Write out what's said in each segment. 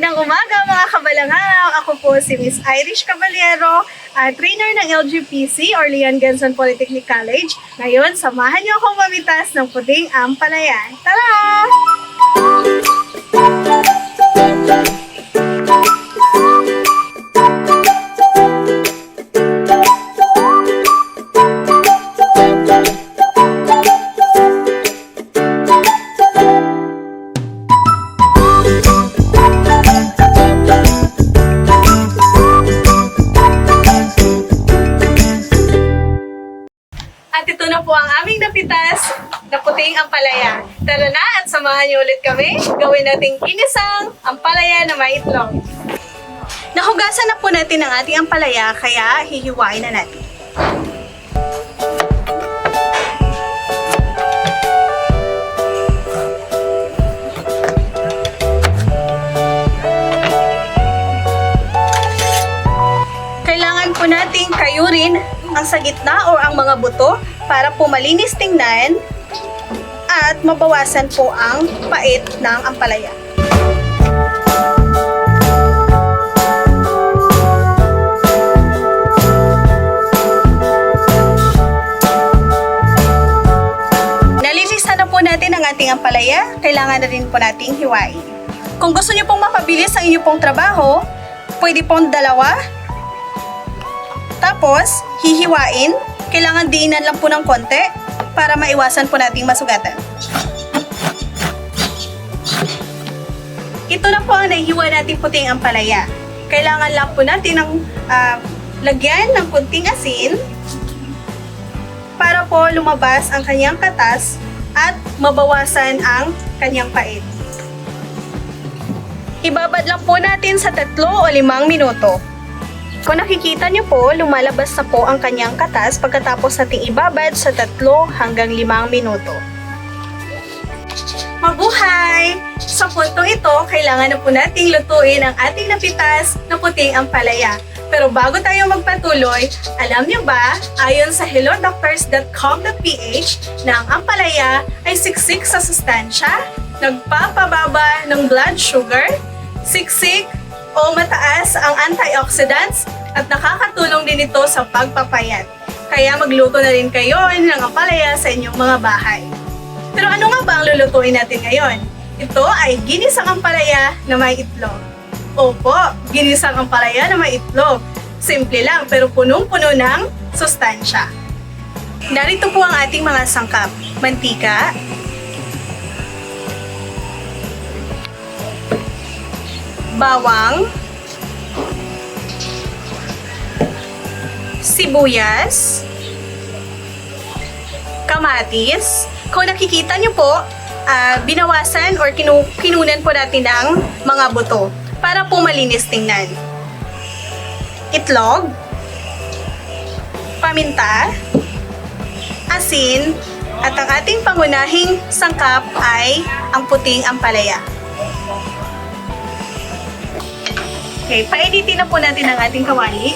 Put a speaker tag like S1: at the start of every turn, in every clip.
S1: Magandang umaga mga kabalanghaw! Ako po si Miss Irish Caballero, trainer ng LGPC or Leon Genson Polytechnic College. Ngayon, samahan niyo akong mamitas ng puting ampalaya. Tara! At ito na po ang aming napitas na puting ampalaya. Tara na at samahan niyo ulit kami. Gawin nating inisang ampalaya na may itlog. Nahugasan na po natin ang ating ampalaya kaya hihiwain na natin. Kailangan po nating kayurin ang sa gitna o ang mga buto para po malinis tingnan at mabawasan po ang pait ng ampalaya. Nalinisan na po natin ang ating ampalaya, kailangan na rin po nating hiwain. Kung gusto niyo pong mapabilis ang inyong pong trabaho, pwede pong dalawa. Tapos, hihiwain. Kailangan diinan lang po ng konti para maiwasan po nating masugatan. Ito na po ang nahihiwa nating puting ampalaya. Kailangan lang po natin ng lagyan ng kunting asin para po lumabas ang kanyang katas at mabawasan ang kanyang pait. Ibabad lang po natin sa 3 o 5 minuto. Kung nakikita niyo po, lumalabas na po ang kanyang katas pagkatapos nating ibabad sa 3 hanggang 5 minuto. Mabuhay! Sa puntong ito, kailangan na po nating lutuin ang ating napitas na puting ampalaya. Pero bago tayo magpatuloy, alam niyo ba, ayon sa hellodoctors.com.ph, na ang ampalaya ay siksik sa sustansya, nagpapababa ng blood sugar, siksik o mataas ang antioxidants at nakakatulong din ito sa pagpapayat. Kaya magluto na rin kayo ng ampalaya sa inyong mga bahay. Pero ano nga ba ang lulutuin natin ngayon? Ito ay ginisang ampalaya na may itlog. Opo, ginisang ampalaya na may itlog. Simple lang pero punong-puno ng sustansya. Narito po ang ating mga sangkap. Mantika, bawang, sibuyas, kamatis. Kung nakikita nyo po, binawasan or kinunan po natin ng mga buto para po malinis tingnan. Itlog, paminta, asin, at ang ating pangunahing sangkap ay ang puting ampalaya. Okay, painitin na po natin ang ating kawali.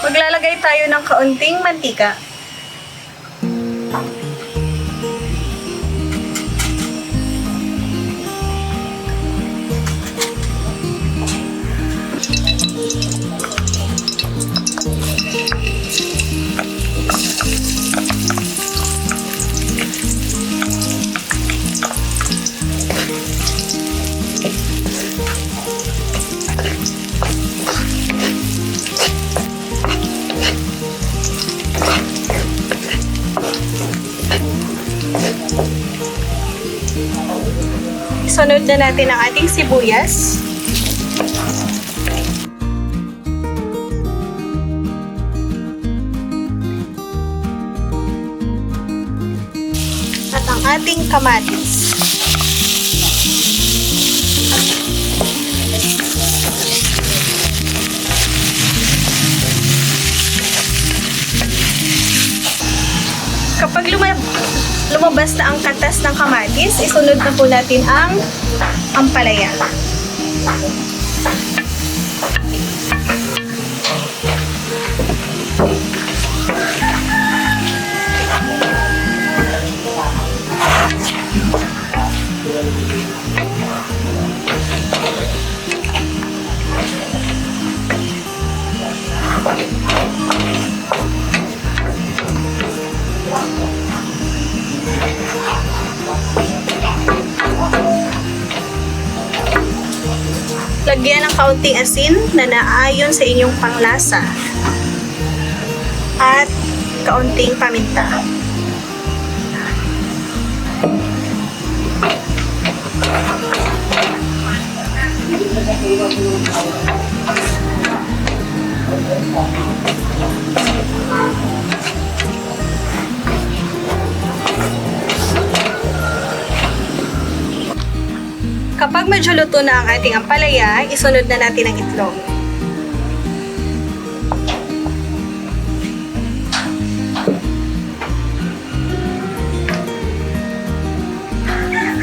S1: Maglalagay tayo ng kaunting mantika. Sunod na natin ang ating sibuyas. At ang ating kamatis. Kapag lumabas na ang katas ng kamatis, isunod na po natin ang ampalaya. Lagyan ng kaunting asin na naayon sa inyong panglasa. At kaunting paminta. Kapag medyo luto na ang ating ampalaya, isunod na natin ang itlog.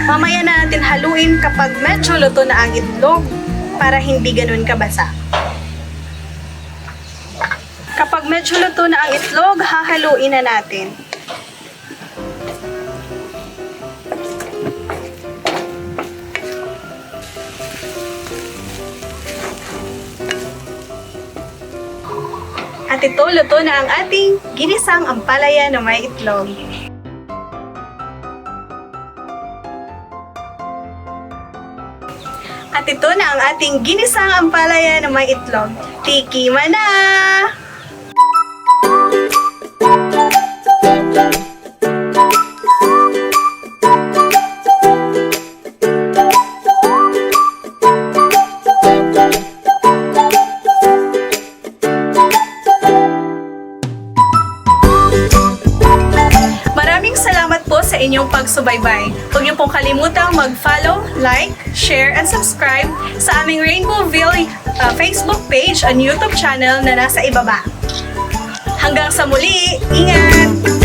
S1: Mamaya na natin haluin kapag medyo luto na ang itlog para hindi ganun kabasa. Kapag medyo luto na ang itlog, hahaluin na natin. At ito, luto na ang ating ginisang ampalaya na may itlog. At ito na ang ating ginisang ampalaya na may itlog. Tikiman na! Salamat po sa inyong pagsubaybay. Huwag niyo pong kalimutang mag-follow, like, share, and subscribe sa aming Rainbowville Facebook page and YouTube channel na nasa ibaba. Hanggang sa muli, ingat!